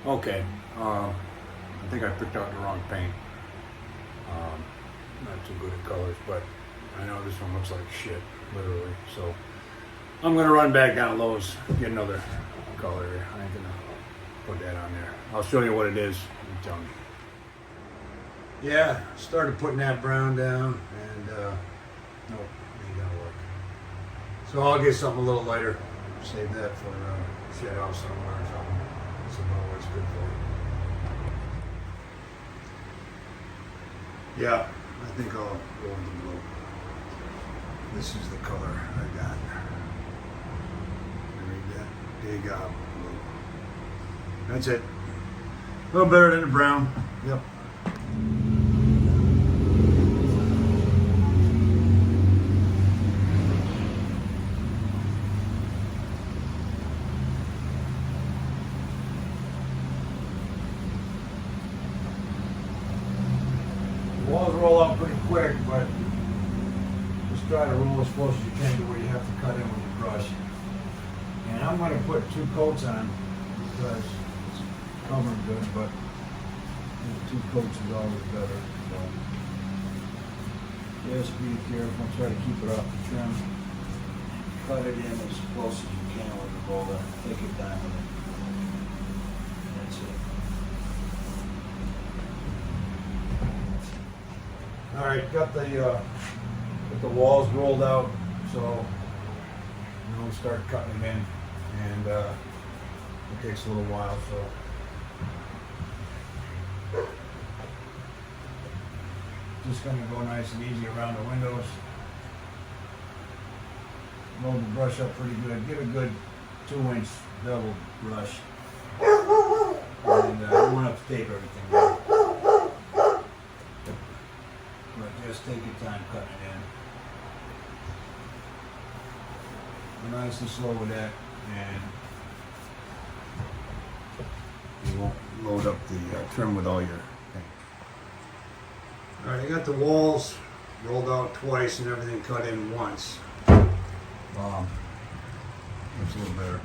Okay, I think I picked out the wrong paint. Not too good at colors, but I know this one looks like shit, literally. So I'm gonna run back down Lowe's, get another color. I ain't gonna put that on there. I'll show you what it is. You tell me. Yeah, started putting that brown down, and nope, ain't gonna work. So I'll get something a little lighter. Save that for shed house somewhere or something. This will know what it's good for. Yeah, I think I'll go with the blue. This is the color I got. You read that? Dig out blue. That's it. A little better than the brown. Yep. Walls roll out pretty quick, but just try to roll as close as you can to where you have to cut in with your brush. And I'm going to put 2 coats on because it's covering good, but 2 coats is always better. So just be careful, try to keep it off the trim. Cut it in as close as you can with the roller. Take your time with it. That's it. All right, got the walls rolled out, so now we'll start cutting them in, and it takes a little while. So just gonna go nice and easy around the windows. Roll the brush up pretty good. Get a good 2-inch bevel brush, and you won't have to tape everything down. But just take your time cutting it in. Be nice and slow with that, and you won't load up the trim with all your paint. All right, I got the walls rolled out twice and everything cut in once. Looks a little better.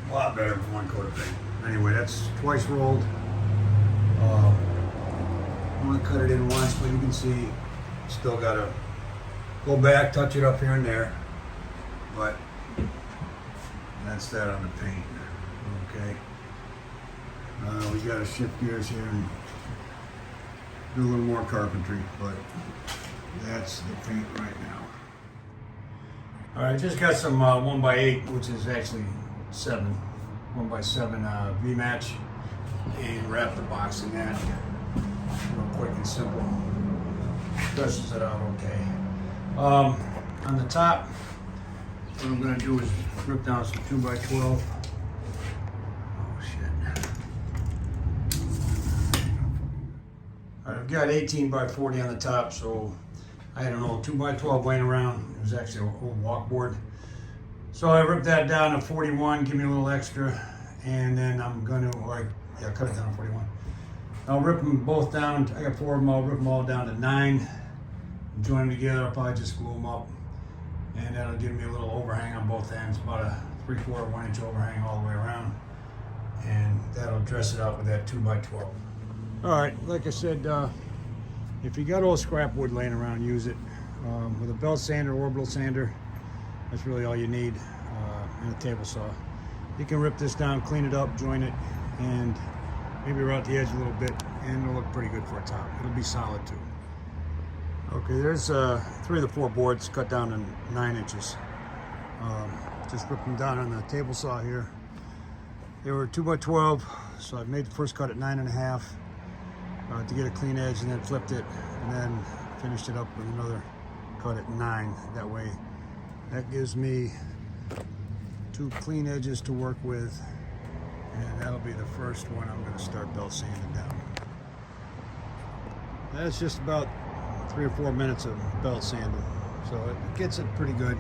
A lot better with 1 coat of paint. Anyway, that's twice rolled. I'm going to cut it in once, but you can see still got to go back, touch it up here and there, but that's that on the paint. Okay, we got to shift gears here and do a little more carpentry, but that's the paint right now. All right, just got some 1x8, which is actually 1x7 V-match, and wrap the box in that. Real quick and simple. Stretches it out okay. On the top, what I'm going to do is rip down some 2x12. Oh shit. I've got 18x40 on the top, so I had an old 2x12 laying around. It was actually an old walkboard. So I ripped that down to 41, give me a little extra, and then I'm going to, cut it down to 41. I'll rip them both down. I got 4 of them. I'll rip them all down to 9. Join them together. I'll probably just glue them up, and that'll give me a little overhang on both ends, about a 3/4 1 inch overhang all the way around, and that'll dress it out with that 2x12. All right, like I said, if you got old scrap wood laying around, use it. With a belt sander, orbital sander, that's really all you need, and a table saw. You can rip this down, clean it up, join it, and maybe route the edge a little bit, and it'll look pretty good for a top. It'll be solid too. Okay, there's 3 of the 4 boards cut down to 9 inches. Just rip them down on the table saw here. They were 2x12, so I made the first cut at 9.5 to get a clean edge, and then flipped it, and then finished it up with another cut at 9. That way, that gives me 2 clean edges to work with. And that'll be the first one I'm going to start belt sanding down. That's just about 3 or 4 minutes of belt sanding. So it gets it pretty good.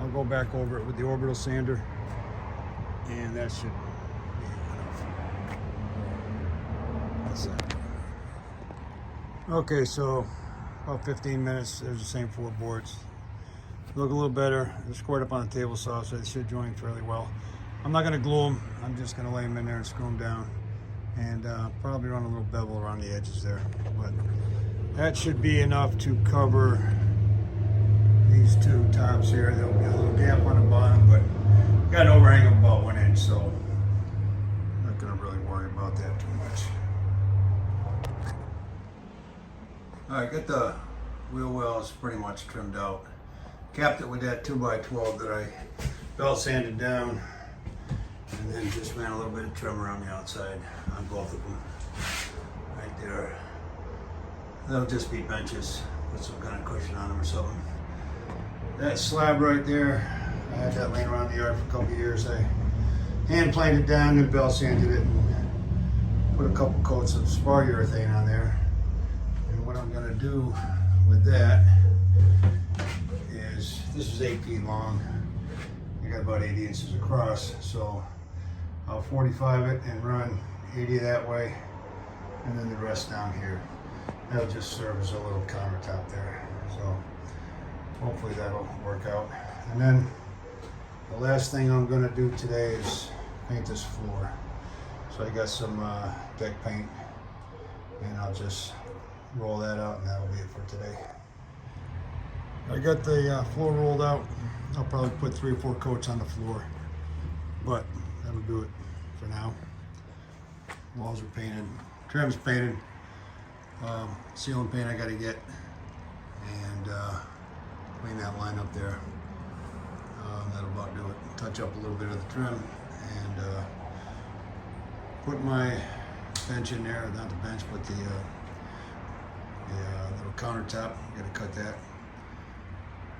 I'll go back over it with the orbital sander, and that should be enough. That's that. Okay, so about 15 minutes, there's the same 4 boards. Look a little better. They're squared up on the table saw, so they should join fairly well. I'm not gonna glue them. I'm just gonna lay them in there and screw them down, and probably run a little bevel around the edges there. But that should be enough to cover these two tops here. There'll be a little gap on the bottom, but got an overhang of about 1 inch, so I'm not gonna really worry about that too much. All right, got the wheel wells pretty much trimmed out. Capped it with that 2x12 that I belt sanded down, and then just ran a little bit of trim around the outside on both of them. Right there. They'll just be benches. Put some kind of cushion on them or something. That slab right there, I had that laying around the yard for a couple of years. I hand planed it down and belt sanded it and put a couple coats of spar urethane on there. And what I'm gonna do with that is, this is 8 feet long. I got about 80 inches across, so I'll 45 it and run 80 that way, and then the rest down here. That'll just serve as a little countertop there. So hopefully that'll work out. And then the last thing I'm gonna do today is paint this floor. So I got some deck paint, and I'll just roll that out, and that'll be it for today. I got the floor rolled out. I'll probably put 3 or 4 coats on the floor, but that'll do it for now. Walls are painted, trim's painted, ceiling paint I gotta get, and clean that line up there. That'll about do it. Touch up a little bit of the trim, and put my bench in there, not the bench, but the little countertop. Gotta cut that.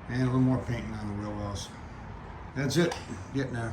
And a little more painting on the wheel wells. That's it. Getting there.